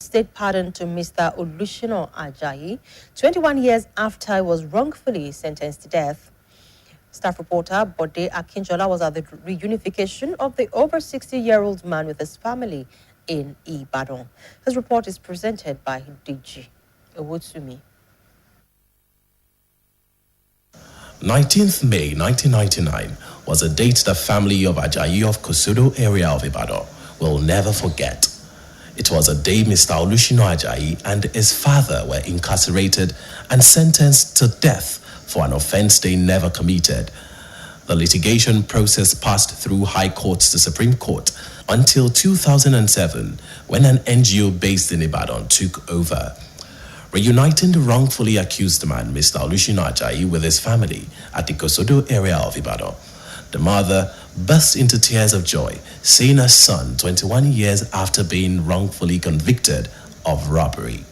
state pardon to Mr. Olushina Ajayi, 21 years after he was wrongfully sentenced to death. Staff reporter Bode Akinjola was at the reunification of the over 60-year-old man with his family in Ibadan. His report is presented by DG Owutsumi. 19th May 1999 was a date the family of Ajayi of Kosodo area of Ibadan will never forget. It was a day Mr. Olushina Ajayi and his father were incarcerated and sentenced to death for an offense they never committed. The litigation process passed through High Court to Supreme Court until 2007 when an NGO based in Ibadan took over. Reuniting the wrongfully accused man, Mr. Olushina Ajayi, with his family at the Kosodo area of Ibadan, the mother burst into tears of joy, seeing her son 21 years after being wrongfully convicted of robbery.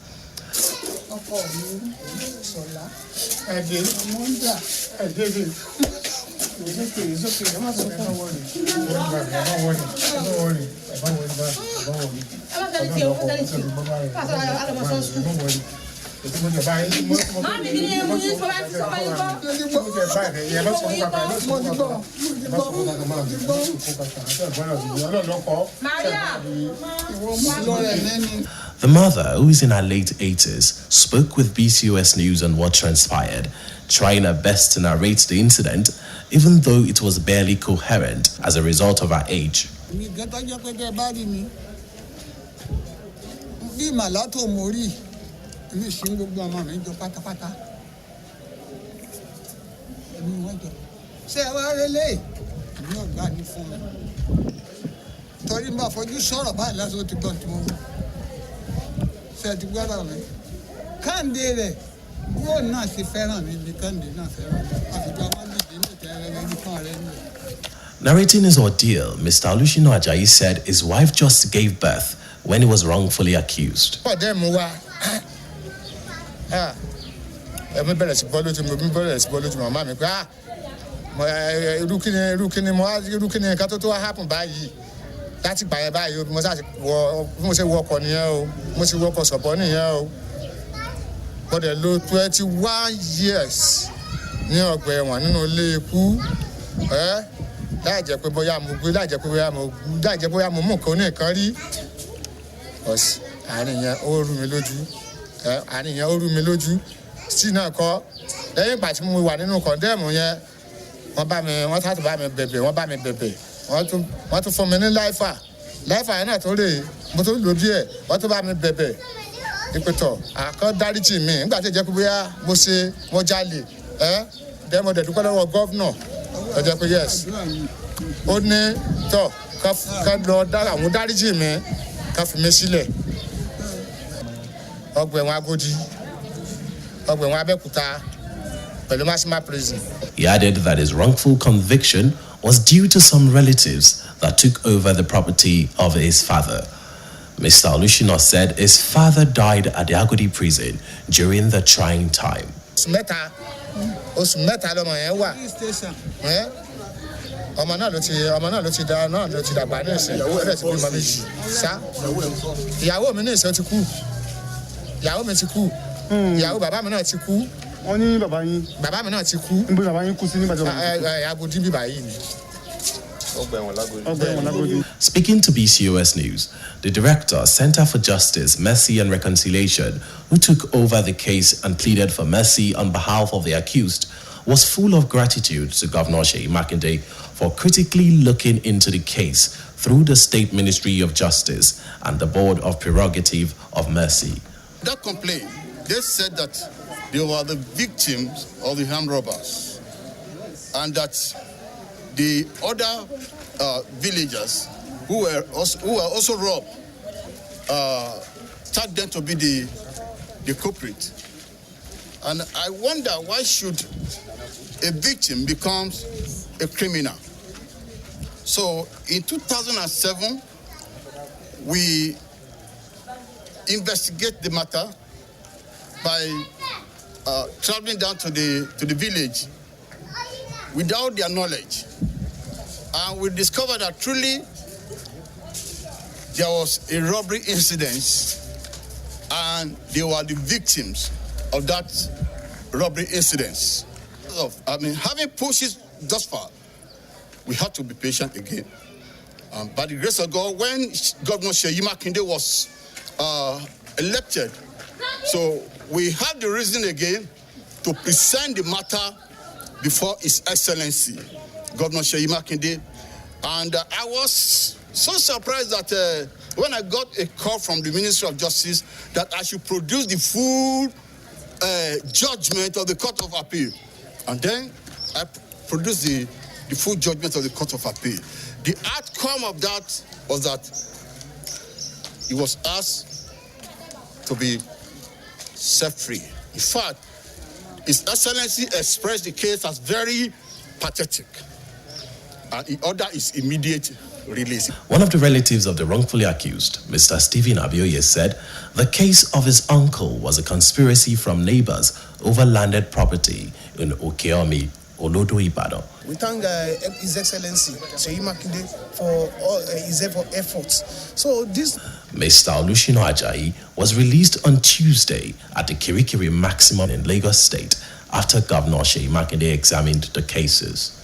The mother, who is in her late 80s, spoke with BCOS News on what transpired, trying her best to narrate the incident, even though it was barely coherent as a result of her age. Narrating his ordeal, Mr. Olushina Ajayi said his wife just gave birth when he was wrongfully accused. But the low 21 years near where one no leku, that Jacoboya Mugu, that Jacoboya Mugu, that Jacoboya Mumukone Kari was Ania Oru Meloju, Ania Oru Meloju, Sina call, then but we want to condemn yet. One by me, what had to buy me baby, one by me baby, what to form any life, I not only, but to look here, what to buy me baby. I can't dirty me. Got a Jacobiya, Mose, Mojali, Demo the Ducado governor, yes. Odne, to, Cup, Lord Dalla, Mudari me, Cuff Messile. Ogwagodi, Ogwabekuta, Pelumasma prison. He added that his wrongful conviction was due to some relatives that took over the property of his father. Mr. Olushina said his father died at the Agodi prison during the trying time. Speaking to BCOS News, the director, Center for Justice, Mercy and Reconciliation, who took over the case and pleaded for mercy on behalf of the accused, was full of gratitude to Governor Ajayi Makinde for critically looking into the case through the State Ministry of Justice and the Board of Prerogative of Mercy. That complaint, they said that they were the victims of the armed robbers and that the other villagers who were also robbed tagged them to be the culprit. And I wonder, why should a victim become a criminal? So in 2007, we investigate the matter by traveling down to the village without their knowledge. And we discovered that truly there was a robbery incident and they were the victims of that robbery incidents. Having pushed it thus far, we had to be patient again. By the grace of God, when Governor Ajayi Makinde was elected, so we had the reason again to present the matter before His Excellency, Governor Ajayi Makinde. And I was so surprised that when I got a call from the Ministry of Justice that I should produce the full judgment of the Court of Appeal. And then I produced the full judgment of the Court of Appeal. The outcome of that was that he was asked to be set free. In fact, His Excellency expressed the case as very pathetic, and he ordered his immediate release. One of the relatives of the wrongfully accused, Mr. Stephen Abioye, said the case of his uncle was a conspiracy from neighbors over landed property in Okeomi, Olodo, Ibadan. We thank His Excellency Ajayi Makinde for all his efforts. So this Mr. Olushina Ajayi was released on Tuesday at the Kirikiri Maximum in Lagos State after Governor Ajayi Makinde examined the cases.